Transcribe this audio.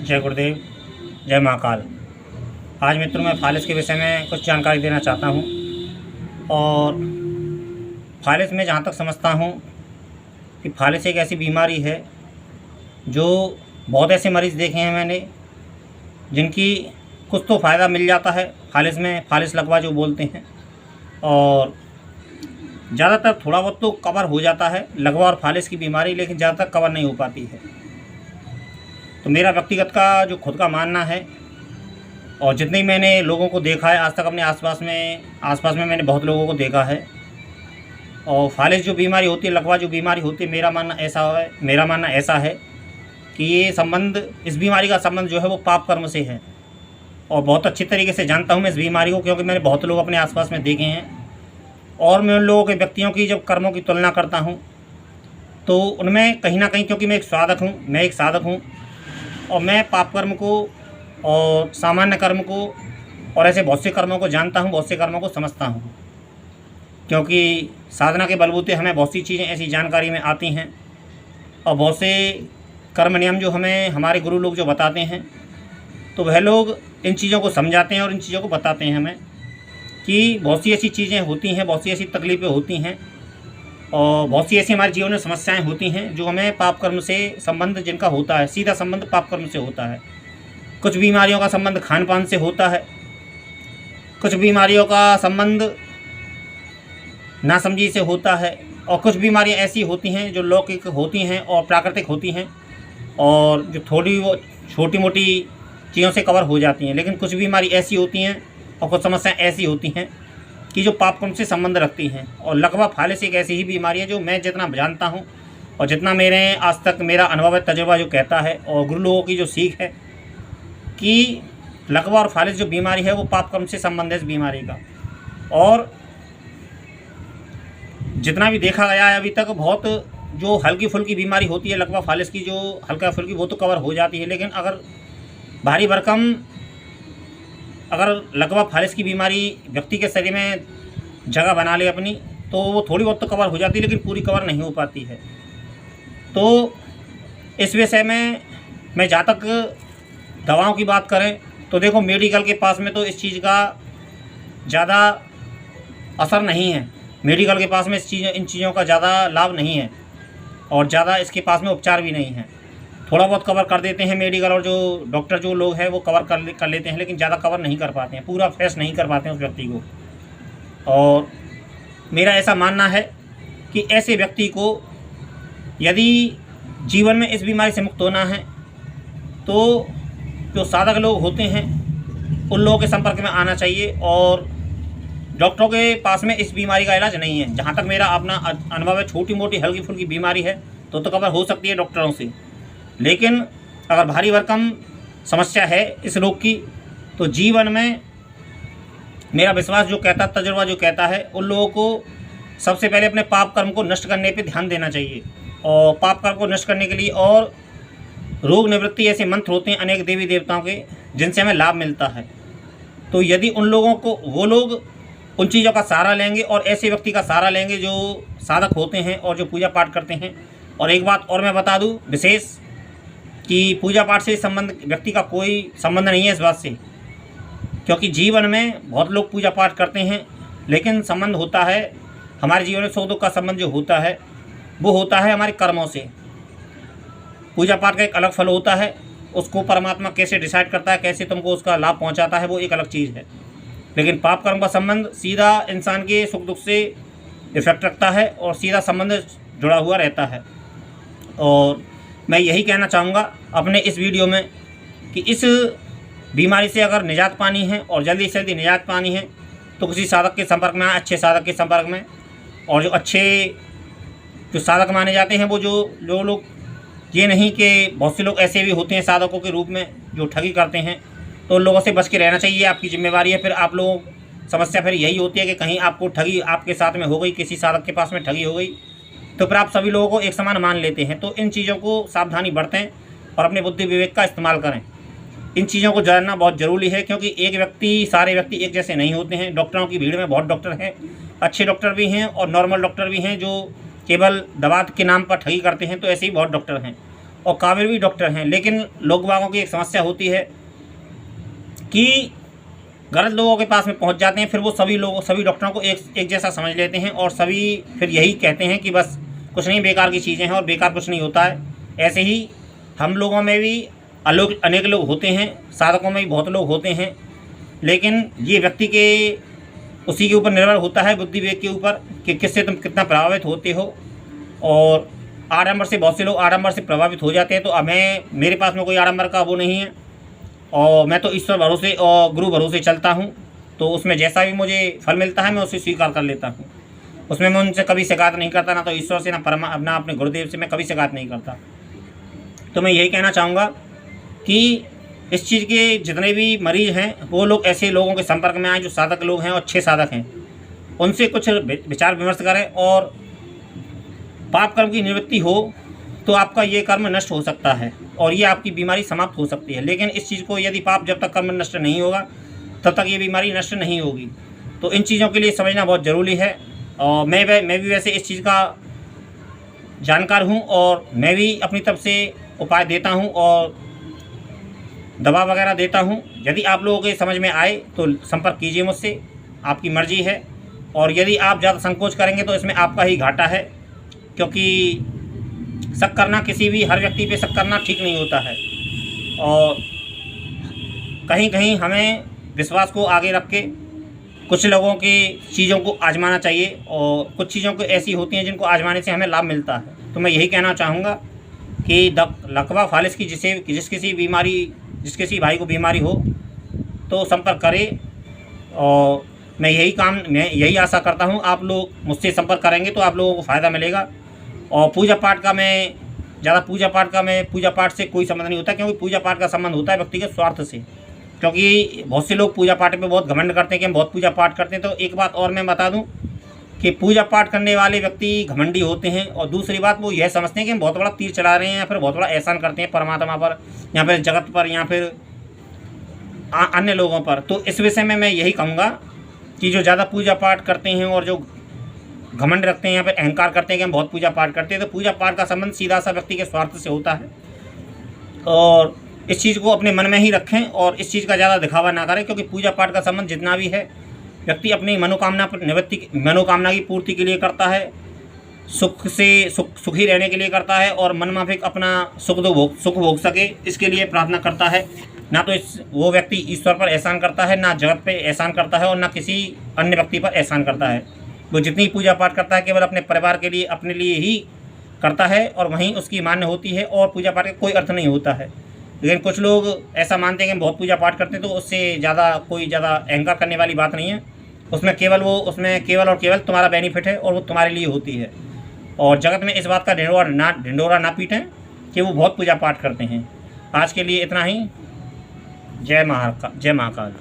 जय गुरुदेव, जय महाकाल। आज मित्रों मैं फालिस के विषय में कुछ जानकारी देना चाहता हूँ। और फालिस में जहाँ तक समझता हूँ कि फालिस एक ऐसी बीमारी है जो बहुत ऐसे मरीज़ देखे हैं मैंने जिनकी कुछ तो फ़ायदा मिल जाता है फालिस में, फालिस लकवा जो बोलते हैं, और ज़्यादातर थोड़ा बहुत तो कवर हो जाता है लकवा और फालिस की बीमारी, लेकिन ज़्यादातर कवर नहीं हो पाती है। तो मेरा व्यक्तिगत का जो खुद का मानना है, और जितने मैंने लोगों को देखा है आज तक अपने आसपास में मैंने बहुत लोगों को देखा है, और फालिस जो बीमारी होती है, लकवा जो बीमारी होती है, मेरा मानना ऐसा है कि ये संबंध, इस बीमारी का संबंध जो है वो पाप कर्म से है। और बहुत अच्छी तरीके से जानता हूँ मैं इस बीमारी को, क्योंकि मैंने बहुत लोग अपने आसपास में देखे हैं। और मैं उन लोगों के व्यक्तियों की जब कर्मों की तुलना करता हूँ तो उनमें कहीं ना कहीं, क्योंकि मैं एक साधक हूँ और मैं पाप कर्म को और सामान्य कर्म को और ऐसे बहुत से कर्मों को जानता हूँ, बहुत से कर्मों को समझता हूँ, क्योंकि साधना के बलबूते हमें बहुत सी चीज़ें ऐसी जानकारी में आती हैं और बहुत से कर्म नियम जो हमें हमारे गुरु लोग जो बताते हैं, तो वह लोग इन चीज़ों को समझाते हैं और इन चीज़ों को बताते हैं हमें कि बहुत सी ऐसी चीज़ें होती हैं, बहुत सी ऐसी तकलीफ़ें होती हैं और बहुत सी ऐसी हमारे जीवन में समस्याएं होती हैं जो हमें पाप कर्म से संबंध जिनका होता है, सीधा संबंध पाप कर्म से होता है। कुछ बीमारियों का संबंध खान पान से होता है, कुछ बीमारियों का संबंध नासमझी से होता है, और कुछ बीमारियां ऐसी होती हैं जो लौकिक होती हैं और प्राकृतिक होती हैं और जो थोड़ी वो छोटी मोटी चीज़ों से कवर हो जाती हैं। लेकिन कुछ बीमारी ऐसी होती हैं और कुछ समस्याएं ऐसी होती हैं कि जो पाप कर्म से संबंध रखती हैं। और लकवा फालिस एक ऐसी ही बीमारी है जो मैं जितना जानता हूँ और जितना मेरे आज तक मेरा अनुभव है, तजुर्बा जो कहता है, और गुरु लोगों की जो सीख है कि लकवा और फालिस जो बीमारी है वो पाप कर्म से संबंध है इस बीमारी का। और जितना भी देखा गया है अभी तक, बहुत जो हल्की फुल्की बीमारी होती है लकवा फालिस की, जो हल्का फुल्की, वो तो कवर हो जाती है। लेकिन अगर भारी भरकम अगर लकवा फालिस की बीमारी व्यक्ति के शरीर में जगह बना ले अपनी, तो वो थोड़ी बहुत तो कवर हो जाती है, लेकिन पूरी कवर नहीं हो पाती है। तो इस विषय में मैं जहाँ तक दवाओं की बात करें तो देखो, मेडिकल के पास में तो इस चीज़ का ज़्यादा असर नहीं है, मेडिकल के पास में इन चीज़ों का ज़्यादा लाभ नहीं है और ज़्यादा इसके पास में उपचार भी नहीं है। थोड़ा बहुत कवर कर देते हैं मेडिकल और जो डॉक्टर जो लोग हैं वो कवर कर लेते हैं, लेकिन ज़्यादा कवर नहीं कर पाते हैं, पूरा फेस नहीं कर पाते हैं उस व्यक्ति को। और मेरा ऐसा मानना है कि ऐसे व्यक्ति को यदि जीवन में इस बीमारी से मुक्त होना है तो जो साधक लोग होते हैं उन लोगों के संपर्क में आना चाहिए। और डॉक्टरों के पास में इस बीमारी का इलाज नहीं है। जहाँ तक मेरा अपना अनुभव है, छोटी मोटी हल्की फुल्की बीमारी है तो कवर हो सकती है डॉक्टरों से, लेकिन अगर भारी भरकम समस्या है इस रोग की तो जीवन में मेरा विश्वास जो कहता, तजुर्बा जो कहता है, उन लोगों को सबसे पहले अपने पाप कर्म को नष्ट करने पे ध्यान देना चाहिए। और पाप कर्म को नष्ट करने के लिए और रोग निवृत्ति ऐसे मंत्र होते हैं अनेक देवी देवताओं के, जिनसे हमें लाभ मिलता है। तो यदि उन लोगों को, वो लोग उन चीज़ों का सहारा लेंगे और ऐसे व्यक्ति का सहारा लेंगे जो साधक होते हैं और जो पूजा पाठ करते हैं। और एक बात और मैं बता दूं विशेष, कि पूजा पाठ से संबंध व्यक्ति का कोई संबंध नहीं है इस बात से, क्योंकि जीवन में बहुत लोग पूजा पाठ करते हैं, लेकिन संबंध होता है हमारे जीवन में सुख दुख का संबंध जो होता है वो होता है हमारे कर्मों से। पूजा पाठ का एक अलग फल होता है, उसको परमात्मा कैसे डिसाइड करता है, कैसे तुमको उसका लाभ पहुंचाता है, वो एक अलग चीज़ है। लेकिन पाप कर्म का संबंध सीधा इंसान के सुख दुख से इफेक्ट रखता है और सीधा संबंध जुड़ा हुआ रहता है। और मैं यही कहना चाहूँगा अपने इस वीडियो में कि इस बीमारी से अगर निजात पानी है और जल्दी से जल्दी निजात पानी है तो किसी साधक के संपर्क में आए, अच्छे साधक के संपर्क में। और जो अच्छे जो साधक माने जाते हैं, वो जो लोग, ये नहीं कि बहुत से लोग ऐसे भी होते हैं साधकों के रूप में जो ठगी करते हैं, तो उन लोगों से बच के रहना चाहिए, आपकी जिम्मेवारी है। फिर आप लोगों समस्या फिर यही होती है कि कहीं आपको ठगी आपके साथ में हो गई, किसी साधक के पास में ठगी हो गई, तो फिर आप सभी लोगों को एक समान मान लेते हैं। तो इन चीज़ों को सावधानी बरतें और अपने बुद्धि विवेक का इस्तेमाल करें। इन चीज़ों को जानना बहुत ज़रूरी है, क्योंकि सारे व्यक्ति एक जैसे नहीं होते हैं। डॉक्टरों की भीड़ में बहुत डॉक्टर हैं, अच्छे डॉक्टर भी हैं और नॉर्मल डॉक्टर भी हैं जो केवल दवा के नाम पर ठगी करते हैं, तो ऐसे ही बहुत डॉक्टर हैं। और काबिल भी डॉक्टर हैं, लेकिन लोग बागों की एक समस्या होती है कि गलत लोगों के पास में पहुंच जाते हैं। फिर वो सभी डॉक्टरों को एक जैसा समझ लेते हैं और सभी फिर यही कहते हैं कि बस कुछ नहीं, बेकार की चीज़ें हैं और बेकार कुछ नहीं होता है। ऐसे ही हम लोगों में भी अनेक लोग होते हैं, साधकों में भी बहुत लोग होते हैं, लेकिन ये व्यक्ति के उसी के ऊपर निर्भर होता है, बुद्धि विवेक के ऊपर, कि किससे तुम कितना प्रभावित होते हो। और आडंबर से बहुत से लोग आडंबर से प्रभावित हो जाते हैं। तो मेरे पास में कोई आडंबर का वो नहीं है, और मैं तो ईश्वर भरोसे और गुरु भरोसे चलता हूँ। तो उसमें जैसा भी मुझे फल मिलता है मैं उसे स्वीकार कर लेता हूँ। उसमें मैं उनसे कभी शिकायत नहीं करता, ना तो ईश्वर से, ना अपने गुरुदेव से मैं कभी शिकायत नहीं करता। तो मैं यही कहना चाहूँगा कि इस चीज़ के जितने भी मरीज़ हैं वो लोग ऐसे लोगों के संपर्क में आएँ जो साधक लोग हैं और अच्छे साधक हैं, उनसे कुछ विचार विमर्श करें। और पाप कर्म की निवृत्ति हो तो आपका ये कर्म नष्ट हो सकता है और ये आपकी बीमारी समाप्त हो सकती है। लेकिन इस चीज़ को, यदि पाप जब तक कर्म नष्ट नहीं होगा तब तक ये बीमारी नष्ट नहीं होगी। तो इन चीज़ों के लिए समझना बहुत ज़रूरी है। और मैं भी वैसे इस चीज़ का जानकार हूँ और मैं भी अपनी तरफ से उपाय देता हूँ और दवा वगैरह देता हूँ। यदि आप लोगों के समझ में आए तो संपर्क कीजिए मुझसे, आपकी मर्जी है। और यदि आप ज़्यादा संकोच करेंगे तो इसमें आपका ही घाटा है, क्योंकि शक करना, हर व्यक्ति पे शक करना ठीक नहीं होता है। और कहीं कहीं हमें विश्वास को आगे रख के कुछ लोगों की चीज़ों को आजमाना चाहिए, और कुछ चीज़ों को ऐसी होती हैं जिनको आजमाने से हमें लाभ मिलता है। तो मैं यही कहना चाहूँगा कि लकवा फालिस की जिस किसी भाई को बीमारी हो तो संपर्क करें। और मैं यही आशा करता हूँ आप लोग मुझसे संपर्क करेंगे तो आप लोगों को फ़ायदा मिलेगा। और पूजा पाठ से कोई संबंध नहीं होता, क्योंकि पूजा पाठ का संबंध होता है व्यक्ति के स्वार्थ से। क्योंकि बहुत से लोग पूजा पाठ पे बहुत घमंड करते हैं कि हम बहुत पूजा पाठ करते हैं। तो एक बात और मैं बता दूं कि पूजा पाठ करने वाले व्यक्ति घमंडी होते हैं, और दूसरी बात वो यह समझते हैं कि हम बहुत बड़ा तीर चला रहे हैं या फिर बहुत बड़ा एहसान करते हैं परमात्मा पर या फिर जगत पर या फिर अन्य लोगों पर। तो इस विषय में मैं यही कहूँगा कि जो ज़्यादा पूजा पाठ करते हैं और जो घमंड रखते हैं या फिर अहंकार करते हैं कि हम बहुत पूजा पाठ करते हैं, तो पूजा पाठ का संबंध सीधा सा व्यक्ति के स्वार्थ से होता है। और इस चीज़ को अपने मन में ही रखें और इस चीज़ का ज़्यादा दिखावा ना करें, क्योंकि पूजा पाठ का संबंध जितना भी है व्यक्ति अपनी मनोकामना की पूर्ति के लिए करता है, सुखी रहने के लिए करता है और मनमाफिक अपना सुख भोग सके, इसके लिए प्रार्थना करता है। ना तो वो व्यक्ति ईश्वर पर एहसान करता है, ना जगत पे एहसान करता है और ना किसी अन्य व्यक्ति पर एहसान करता है। वो जितनी पूजा पाठ करता है केवल अपने परिवार के लिए, अपने लिए ही करता है और वहीं उसकी मान्य होती है, और पूजा पाठ का कोई अर्थ नहीं होता है। लेकिन कुछ लोग ऐसा मानते हैं कि हम बहुत पूजा पाठ करते हैं, तो उससे ज़्यादा अहंकार करने वाली बात नहीं है। उसमें केवल और केवल तुम्हारा बेनिफिट है और वो तुम्हारे लिए होती है। और जगत में इस बात का ढिंढोरा ना पीटें कि वो बहुत पूजा पाठ करते हैं। आज के लिए इतना ही। जय महाकाल।